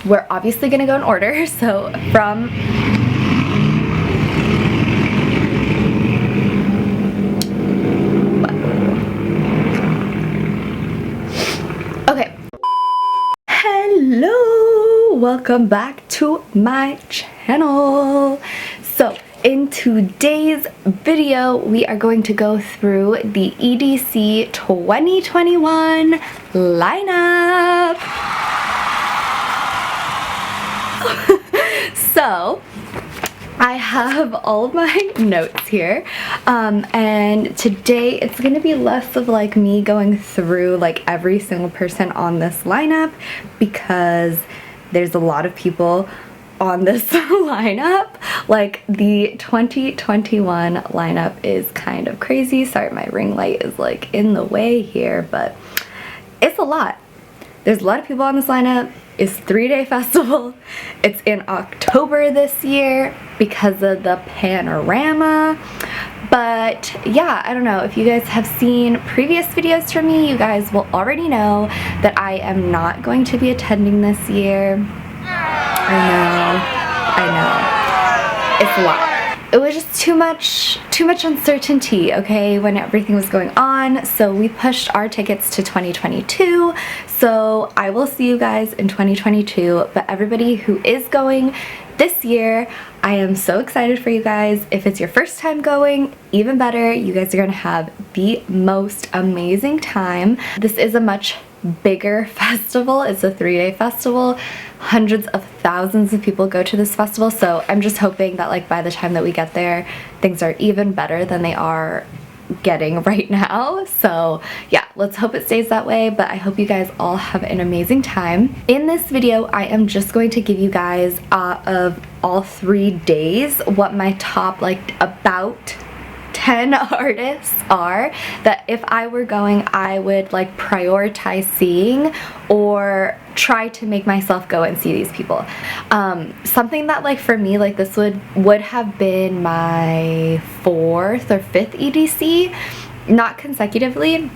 We're obviously gonna go in order, so from okay. Hello, welcome back to my channel. So in today's video, we are going to go through the EDC 2021 lineup. So I have all of my notes here, and today it's going to be less of like me going through like every single person on this lineup, because there's a lot of people on this lineup. Like the 2021 lineup is kind of crazy. Sorry, my ring light is like in the way here, but it's a lot. There's a lot of people on this lineup. It's a 3-day festival. It's in October this year because of the panorama. But yeah, I don't know, if you guys have seen previous videos from me, you guys will already know that I am not going to be attending this year. I know, it's a lot. It was just too much uncertainty, okay, when everything was going on, so we pushed our tickets to 2022. So I will see you guys in 2022, but everybody who is going this year, I am so excited for you guys. If it's your first time going, even better. You guys are gonna have the most amazing time. This is a much bigger festival. It's a 3-day festival. Hundreds of thousands of people go to this festival, so I'm just hoping that like by the time that we get there, things are even better than they are getting right now. So yeah, let's hope it stays that way, but I hope you guys all have an amazing time. In this video, I am just going to give you guys of all 3 days what my top like about 10 artists are that if I were going, I would like prioritize seeing or try to make myself go and see these people. Something that like for me, like this would have been my 4th or 5th EDC, not consecutively,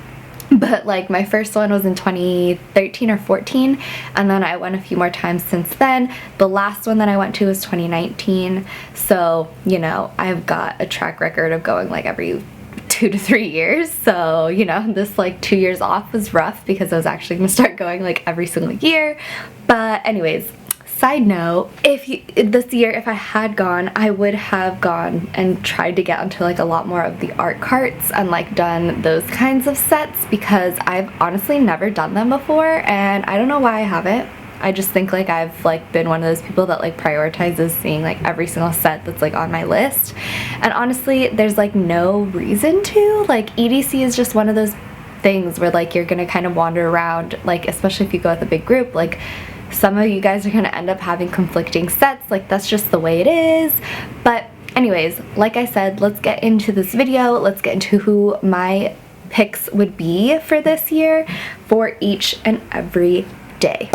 but like my first one was in 2013 or 14, and then I went a few more times since then. The last one that I went to was 2019, so you know, I've got a track record of going like every 2 to 3 years. So you know, this like 2 years off was rough because I was actually gonna start going like every single year. But anyways, side note, this year if I had gone, I would have gone and tried to get onto like a lot more of the art carts and like done those kinds of sets, because I've honestly never done them before, and I don't know why I haven't. I just think like I've like been one of those people that like prioritizes seeing like every single set that's like on my list, and honestly there's like no reason to. Like EDC is just one of those things where like you're gonna kind of wander around, like especially if you go with a big group, like some of you guys are gonna end up having conflicting sets, like that's just the way it is. But anyways, like I said, let's get into this video. Let's get into who my picks would be for this year for each and every day.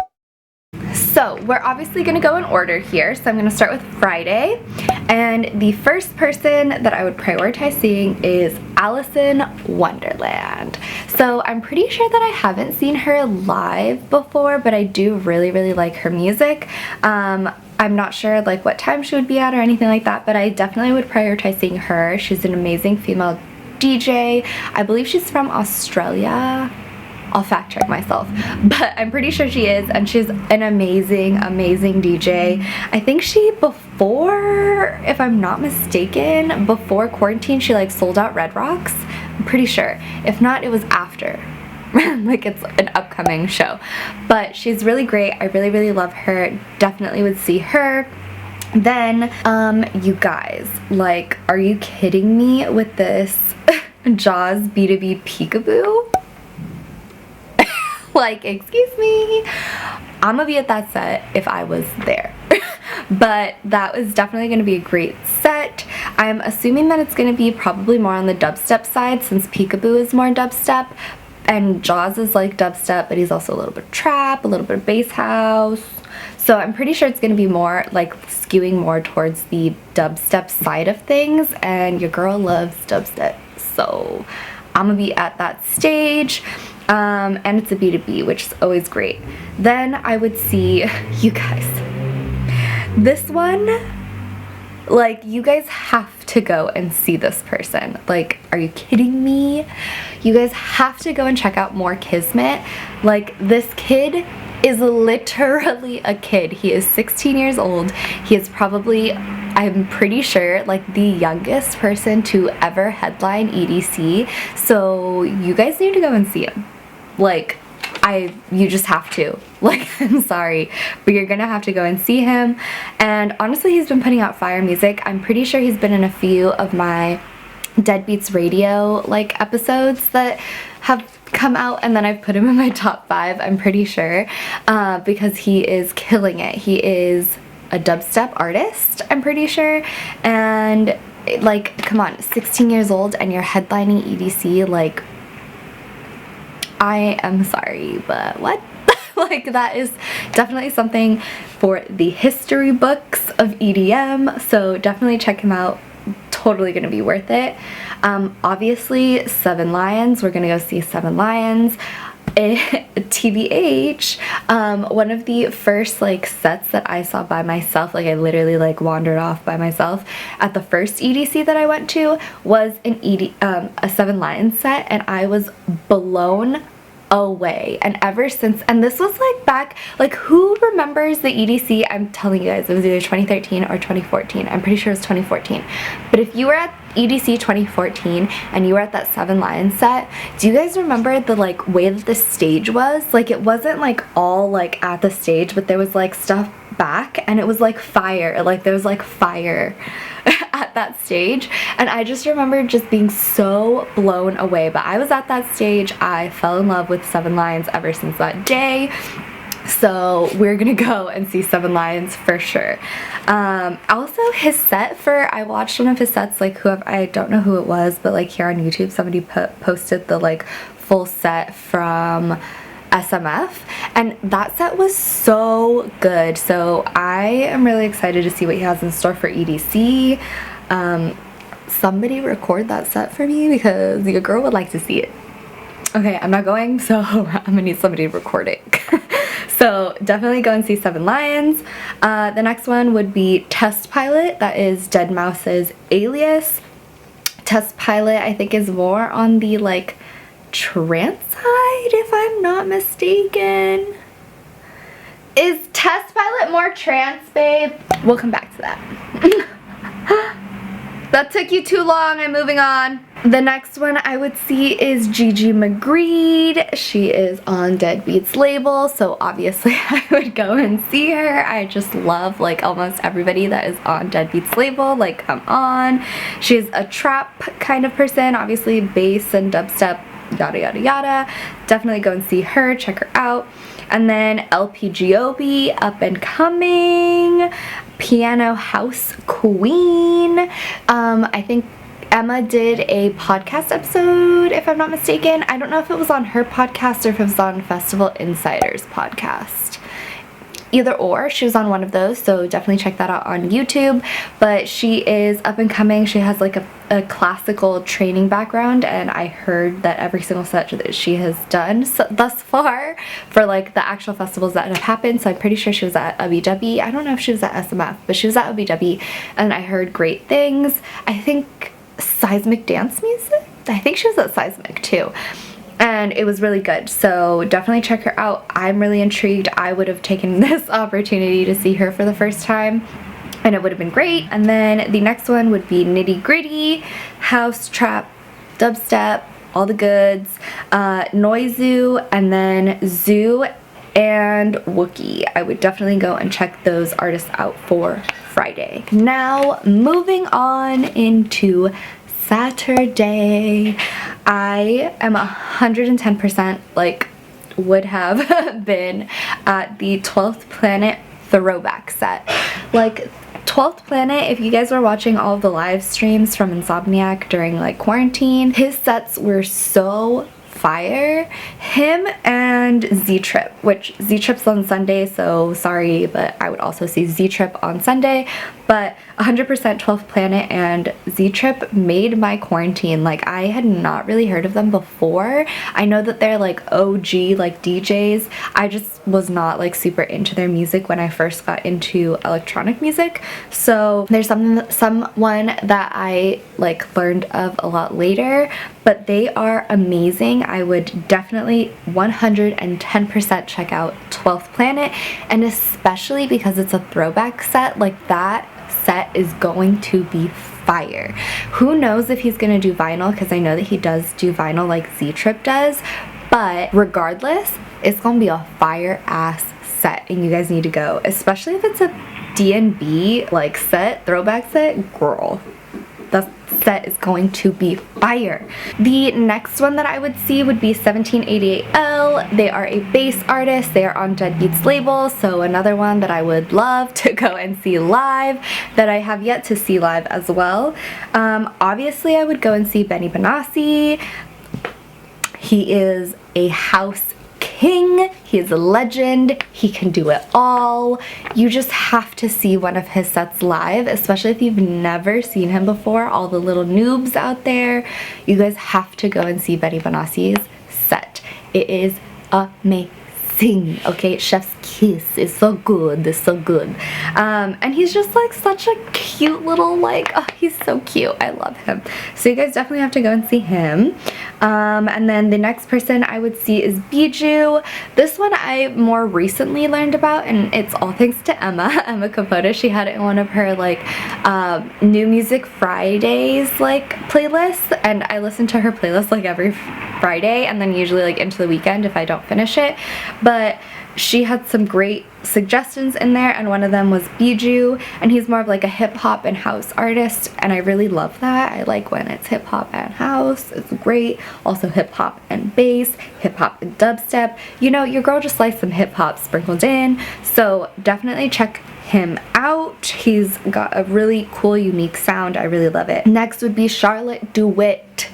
So we're obviously gonna go in order here, so I'm gonna start with Friday, and the first person that I would prioritize seeing is Alison Wonderland. So I'm pretty sure that I haven't seen her live before, but I do really like her music. I'm not sure like what time she would be at or anything like that, but I definitely would prioritize seeing her. She's an amazing female DJ. I believe she's from Australia. I'll fact check myself, but I'm pretty sure she is, and she's an amazing DJ. I think she, before, if I'm not mistaken, before quarantine, she like sold out Red Rocks. I'm pretty sure. If not, it was after. Like it's an upcoming show. But she's really great. I really love her. Definitely would see her. Then, you guys, like, are you kidding me with this Jaws B2B Peekaboo? Like, excuse me, I'm gonna be at that set if I was there. But that was definitely gonna be a great set. I'm assuming that it's gonna be probably more on the dubstep side, since Peekaboo is more dubstep and Jaws is like dubstep, but he's also a little bit trap, a little bit of bass house. So I'm pretty sure it's gonna be more like skewing more towards the dubstep side of things, and your girl loves dubstep, so I'm gonna be at that stage. and it's a B2B, which is always great. Then I would see, you guys, this one, like, you guys have to go and see this person. Like, are you kidding me? You guys have to go and check out More Kismet. Like, this kid is literally a kid. He is 16 years old. He is probably, I'm pretty sure, like the youngest person to ever headline EDC. So you guys need to go and see him. Like, you just have to. Like, I'm sorry, but you're gonna have to go and see him. And honestly, he's been putting out fire music. I'm pretty sure he's been in a few of my Deadbeats Radio like episodes that have come out, and then I've put him in my top 5, I'm pretty sure, because he is killing it. He is a dubstep artist, I'm pretty sure, and like, come on, 16 years old and you're headlining EDC, like, I am sorry, but what? Like, that is definitely something for the history books of EDM, so definitely check him out. Totally gonna be worth it. Obviously, Seven Lions, we're gonna go see Seven Lions. TBH, one of the first like sets that I saw by myself, like I literally like wandered off by myself at the first EDC that I went to, was a Seven Lions set, and I was blown away. And ever since, and this was like back, like, who remembers the EDC? I'm telling you guys, it was either 2013 or 2014. I'm pretty sure it was 2014. But if you were at EDC 2014 and you were at that Seven Lions set, do you guys remember the like way that the stage was? Like, it wasn't like all like at the stage, but there was like stuff back, and it was like fire. Like, there was like fire at that stage, and I just remember just being so blown away. But I was at that stage. I fell in love with Seven Lions ever since that day. So we're gonna go and see Seven Lions for sure. Also, his set I watched one of his sets, like, I don't know who it was, but like here on YouTube, somebody posted the like full set from SMF, and that set was so good. So I am really excited to see what he has in store for EDC. Somebody record that set for me, because your girl would like to see it. Okay, I'm not going, so I'm gonna need somebody to record it. So definitely go and see Seven Lions. The next one would be Test Pilot. That is Deadmau5's alias. Test Pilot, I think, is more on the like trance side, if I'm not mistaken. Is Test Pilot more trance, babe? We'll come back to that. That took you too long. I'm moving on. The next one I would see is Gigi Magritte. She is on Deadbeats label, so obviously I would go and see her. I just love like almost everybody that is on Deadbeats label. Like, come on. She's a trap kind of person, obviously bass and dubstep, yada yada yada. Definitely go and see her, check her out. And then LPGOB, up and coming, piano house queen. I think Emma did a podcast episode, if I'm not mistaken. I don't know if it was on her podcast or if it was on Festival Insider's podcast. Either or, she was on one of those, so definitely check that out on YouTube. But she is up and coming. She has like a classical training background, and I heard that every single set that she has done thus far for like the actual festivals that have happened, so I'm pretty sure she was at WW. I don't know if she was at SMF, but she was at WW, and I heard great things. I think Seismic Dance Music? I think she was at Seismic too. And it was really good, so definitely check her out. I'm really intrigued. I would have taken this opportunity to see her for the first time, and it would have been great. And then the next one would be Nitty Gritty, house, trap, dubstep, all the goods, Noizu, and then Zoo and Wookie. I would definitely go and check those artists out for Friday. Now, moving on into Saturday, I am 110% like would have been at the 12th Planet throwback set. Like, 12th Planet, if you guys were watching all of the live streams from Insomniac during like quarantine, his sets were so fire. Him and Z-Trip, which Z-Trip's on Sunday, so sorry, but I would also see Z-Trip on Sunday. But 100% 12th Planet and Z-Trip made my quarantine. Like, I had not really heard of them before. I know that they're like OG like DJs. I just was not like super into their music when I first got into electronic music. So there's someone that I like learned of a lot later, but they are amazing. I would definitely 110% check out 12th Planet, and especially because it's a throwback set. Like, that set is going to be fire. Who knows if he's gonna do vinyl, because I know that he does do vinyl like Z-Trip does, but regardless, it's gonna be a fire ass set, and you guys need to go, especially if it's a D&B like set, throwback set. Girl, that set is going to be fire. The next one that I would see would be 1788L. They are a bass artist. They are on Dead Beats label, so another one that I would love to go and see live, that I have yet to see live as well. Obviously I would go and see Benny Benassi. He is a house king. He is a legend. He can do it all. You just have to see one of his sets live, especially if you've never seen him before. All the little noobs out there, you guys have to go and see Benny Benassi's set. It is amazing. Okay, chef's kiss. It's so good. It's so good. And he's just like such a cute little, like, oh, he's so cute. I love him. So you guys definitely have to go and see him. And then the next person I would see is Bijou. This one I more recently learned about, and it's all thanks to Emma Capote. She had it in one of her like New Music Fridays like playlists, and I listen to her playlist like every Friday, and then usually like into the weekend if I don't finish it. But she had some great suggestions in there, and one of them was Bijou, and he's more of like a hip-hop and house artist, and I really love that. I like when it's hip-hop and house. It's great. Also hip-hop and bass, hip-hop and dubstep. You know, your girl just likes some hip-hop sprinkled in, so definitely check him out. He's got a really cool, unique sound. I really love it. Next would be Charlotte DeWitt.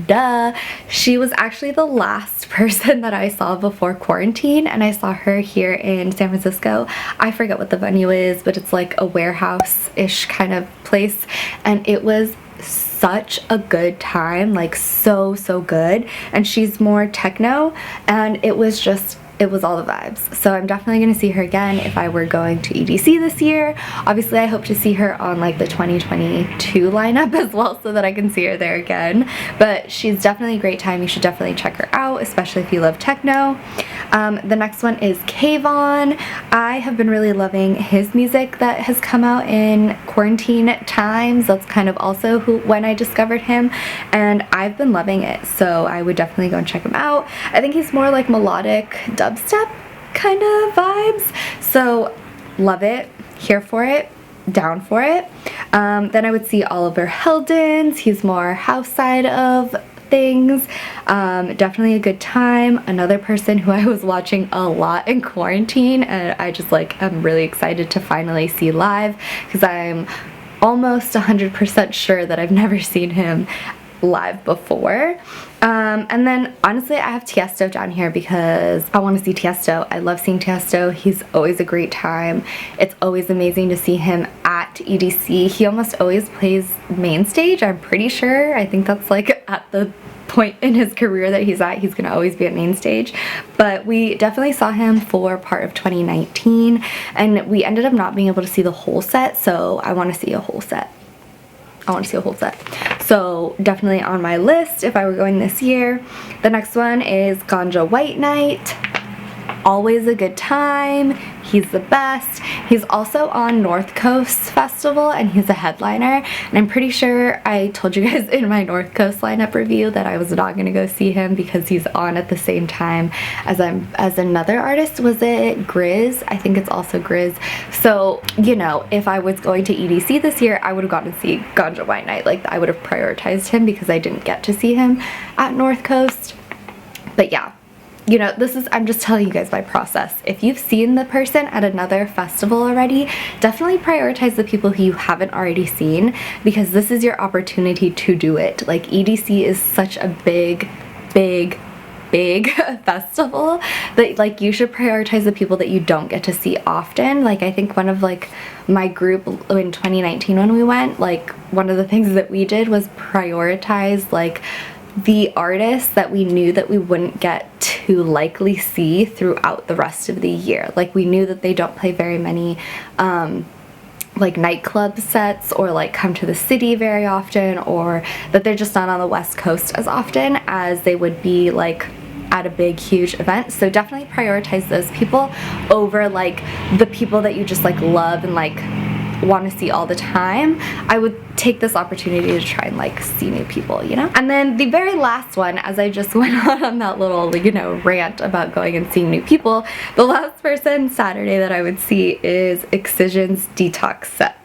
Duh. She was actually the last person that I saw before quarantine, and I saw her here in San Francisco. I forget what the venue is, but it's like a warehouse-ish kind of place, and it was such a good time, like so good. And she's more techno, and it was all the vibes. So I'm definitely gonna see her again if I were going to EDC this year. Obviously I hope to see her on like the 2022 lineup as well, so that I can see her there again. But she's definitely a great time. You should definitely check her out, especially if you love techno. The next one is Kayvon. I have been really loving his music that has come out in quarantine times. That's kind of also when I discovered him, and I've been loving it, so I would definitely go and check him out. I think he's more like melodic dubstep kind of vibes, so love it, here for it, down for it. Then I would see Oliver Heldens. He's more house side of things. Definitely a good time. Another person who I was watching a lot in quarantine, and I just like I'm really excited to finally see live, because I'm almost 100% sure that I've never seen him live before. And then honestly I have Tiesto down here because I want to see Tiesto. I love seeing Tiesto. He's always a great time. It's always amazing to see him at EDC. He almost always plays main stage, I'm pretty sure. I think that's like at the point in his career that he's at, he's gonna always be at main stage. But we definitely saw him for part of 2019, and we ended up not being able to see the whole set, so I want to see a whole set. I want to see a whole set. So definitely on my list if I were going this year. The next one is Ganja White Night. Always a good time. He's the best. He's also on North Coast Festival, and he's a headliner, and I'm pretty sure I told you guys in my North Coast lineup review that I was not gonna go see him because he's on at the same time as another artist. Was it Grizz? I think it's also Grizz. So, you know, if I was going to EDC this year, I would have gotten to see Ganja White Night. Like, I would have prioritized him because I didn't get to see him at North Coast. But yeah, you know, I'm just telling you guys my process. If you've seen the person at another festival already, definitely prioritize the people who you haven't already seen, because this is your opportunity to do it. Like, EDC is such a big big festival that like you should prioritize the people that you don't get to see often. Like I think one of like my group in 2019 when we went, like one of the things that we did was prioritize like the artists that we knew that we wouldn't get to likely see throughout the rest of the year. Like we knew that they don't play very many like nightclub sets or like come to the city very often, or that they're just not on the West Coast as often as they would be like at a big huge event. So definitely prioritize those people over like the people that you just like love and like want to see all the time. I would take this opportunity to try and like see new people, you know? And then the very last one, as I just went on that little, you know, rant about going and seeing new people, the last person Saturday that I would see is Excision's Detox set.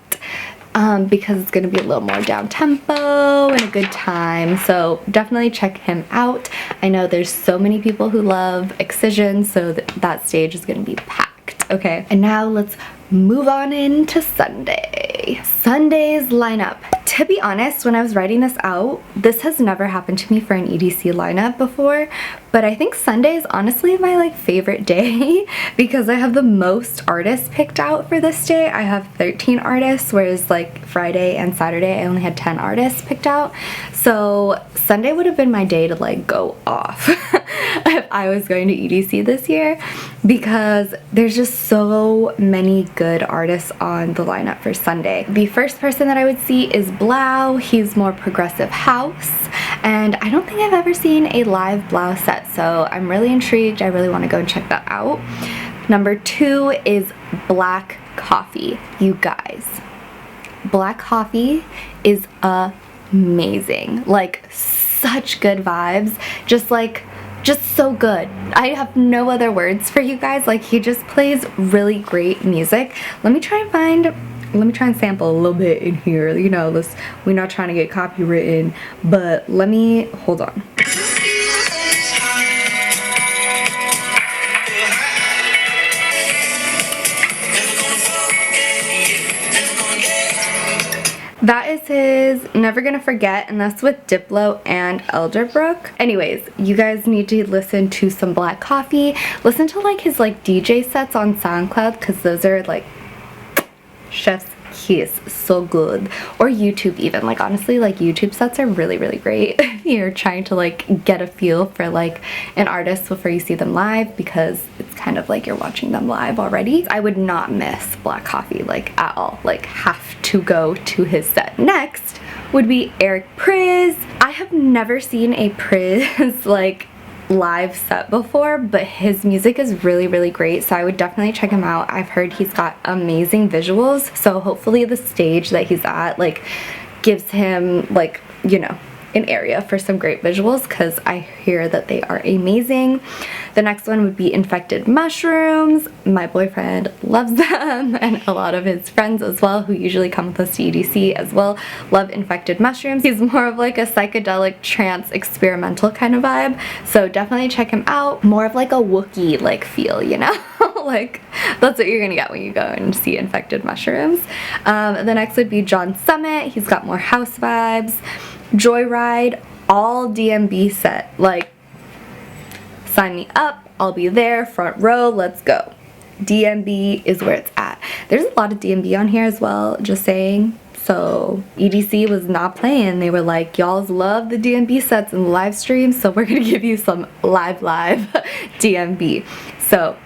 Because it's going to be a little more down tempo and a good time, so definitely check him out. I know there's so many people who love Excision, so that stage is going to be packed. Okay, and now let's move on into Sunday. Sunday's lineup. To be honest, when I was writing this out, this has never happened to me for an EDC lineup before, but I think Sunday is honestly my like favorite day because I have the most artists picked out for this day. I have 13 artists, whereas like Friday and Saturday I only had 10 artists picked out. So Sunday would have been my day to like go off if I was going to EDC this year, because there's just so many good artists on the lineup for Sunday. The first person that I would see is WOW. He's more progressive house, and I don't think I've ever seen a live WOW set, so I'm really intrigued. I really want to go and check that out. Number 2 is Black Coffee. You guys, Black Coffee is amazing. Like such good vibes, just so good. I have no other words for you guys. Like he just plays really great music. Let me try and sample a little bit in here. You know, we're not trying to get copywritten, but hold on. That is his Never Gonna Forget, and that's with Diplo and Elderbrook. Anyways, you guys need to listen to some Black Coffee. Listen to like his like DJ sets on SoundCloud, because those are like chef's kiss, so good. Or YouTube even. Like honestly, like YouTube sets are really great if you're trying to like get a feel for like an artist before you see them live, because it's kind of like you're watching them live already. I would not miss Black Coffee like at all. Like have to go to his set. Next would be Eric Priz. I have never seen a Priz like live set before, but his music is really great, so I would definitely check him out. I've heard he's got amazing visuals, so hopefully the stage that he's at like gives him like, you know, an area for some great visuals, because I hear that they are amazing. The next one would be Infected Mushrooms. My boyfriend loves them, and a lot of his friends as well, who usually come with us to EDC as well, love Infected Mushrooms. He's more of like a psychedelic trance experimental kind of vibe, so definitely check him out. More of like a Wookiee like feel, you know? Like that's what you're gonna get when you go and see Infected Mushrooms. The next would be John Summit. He's got more house vibes. Joyride, all DMB set. Like, sign me up, I'll be there, front row, let's go. DMB is where it's at. There's a lot of DMB on here as well, just saying. So EDC was not playing. They were like, y'all love the DMB sets and the live streams, so we're gonna give you some live DMB. So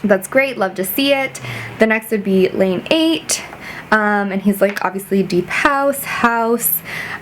that's great, love to see it. The next would be Lane 8. And he's like obviously deep house,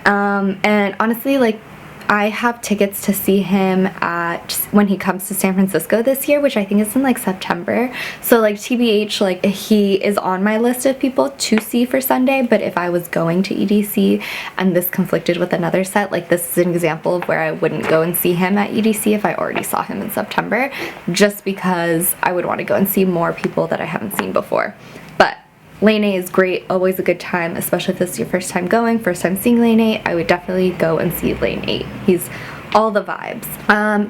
and honestly, like I have tickets to see him at when he comes to San Francisco this year, which I think is in like September. So like TBH, like he is on my list of people to see for Sunday, but if I was going to EDC and this conflicted with another set, like this is an example of where I wouldn't go and see him at EDC if I already saw him in September, just because I would want to go and see more people that I haven't seen before. But Lane 8 is great, always a good time, especially if this is your first time going, first time seeing Lane 8, I would definitely go and see Lane 8. He's all the vibes.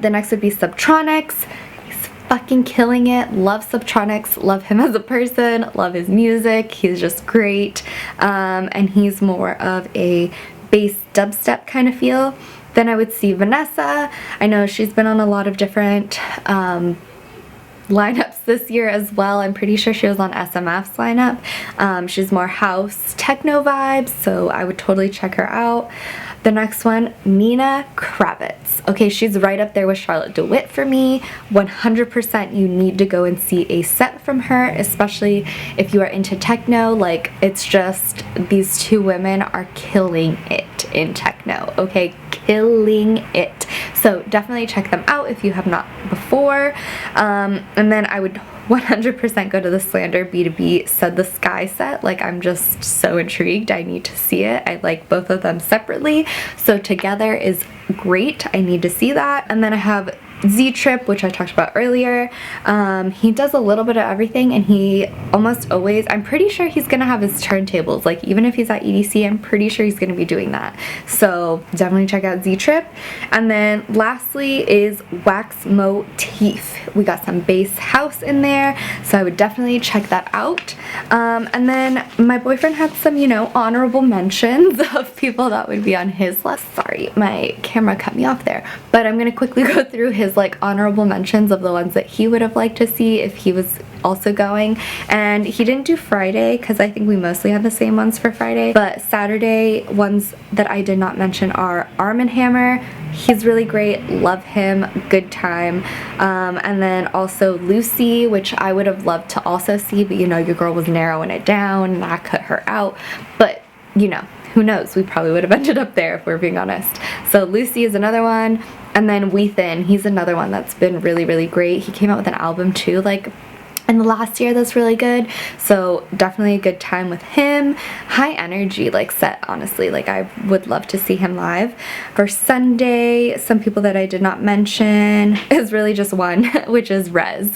The next would be Subtronics. He's fucking killing it. Love Subtronics, love him as a person, love his music, he's just great. And he's more of a bass dubstep kind of feel. Then I would see Vanessa. I know she's been on a lot of different lineups this year as well. I'm pretty sure she was on SMF's lineup. She's more house techno vibes, so I would totally check her out. The next one, Nina Kravitz. Okay, she's right up there with Charlotte DeWitt for me. 100% you need to go and see a set from her, especially if you are into techno. Like, it's just, these two women are killing it in techno, okay? Killing it. So definitely check them out if you have not before. And then I would 100% go to the Slander B2B Said the Sky set. Like, I'm just so intrigued. I need to see it. I like both of them separately, so together is great. I need to see that. And then I have Z-Trip, which I talked about earlier. He does a little bit of everything, and he almost always, I'm pretty sure he's gonna have his turntables. Like, even if he's at EDC, I'm pretty sure he's gonna be doing that. So definitely check out Z-Trip. And then lastly is Wax Motif. We got some bass house in there, so I would definitely check that out. And then my boyfriend had some, you know, honorable mentions of people that would be on his list. Sorry, my camera cut me off there, but I'm gonna quickly go through his like honorable mentions of the ones that he would have liked to see if he was also going. And he didn't do Friday because I think we mostly had the same ones for Friday, but Saturday ones that I did not mention are Arm & Hammer. He's really great, love him, good time. And then also Lucy, which I would have loved to also see, but you know, your girl was narrowing it down and I cut her out. But you know, who knows, we probably would have ended up there if we're being honest. So Lucy is another one. And then Weathen, he's another one that's been really, really great. He came out with an album too, like in the last year, that's really good. So definitely a good time with him. High energy like set, honestly. Like, I would love to see him live. For Sunday, some people that I did not mention is really just one, which is Rez.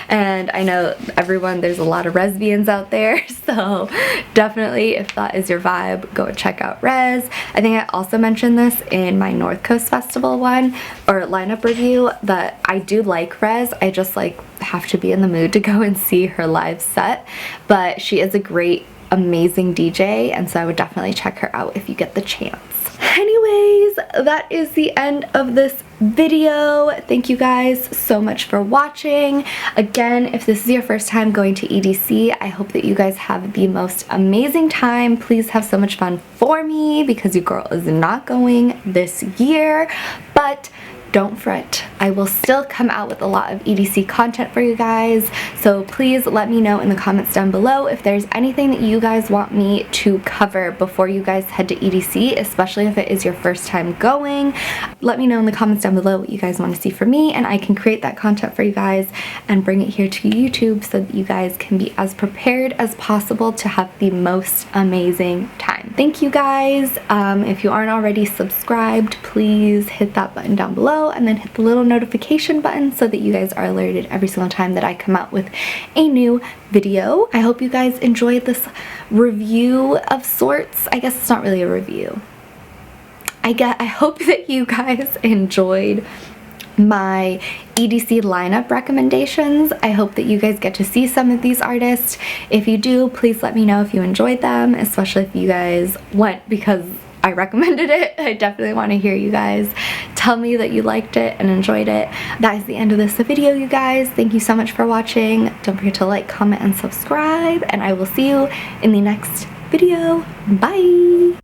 And I know everyone, there's a lot of lesbians out there, so definitely if that is your vibe, go and check out Rez. I think I also mentioned this in my North Coast Festival one or lineup review, that I do like Rez. I just like have to be in the mood to go and see her live set, but she is a great, amazing DJ, and so I would definitely check her out if you get the chance. Anyways, that is the end of this video. Thank you guys so much for watching. Again, if this is your first time going to EDC, I hope that you guys have the most amazing time. Please have so much fun for me, because your girl is not going this year, but don't fret, I will still come out with a lot of EDC content for you guys, so please let me know in the comments down below if there's anything that you guys want me to cover before you guys head to EDC, especially if it is your first time going. Let me know in the comments down below what you guys want to see from me, and I can create that content for you guys and bring it here to YouTube so that you guys can be as prepared as possible to have the most amazing time. Thank you guys. If you aren't already subscribed, please hit that button down below and then hit the little notification button so that you guys are alerted every single time that I come out with a new video. I hope you guys enjoyed this review of sorts. I guess it's not really a review. I hope that you guys enjoyed my EDC lineup recommendations. I hope that you guys get to see some of these artists. If you do, please let me know if you enjoyed them, especially if you guys went because I recommended it. I definitely want to hear you guys tell me that you liked it and enjoyed it. That is the end of this video, you guys. Thank you so much for watching. Don't forget to like, comment, and subscribe, and I will see you in the next video. Bye!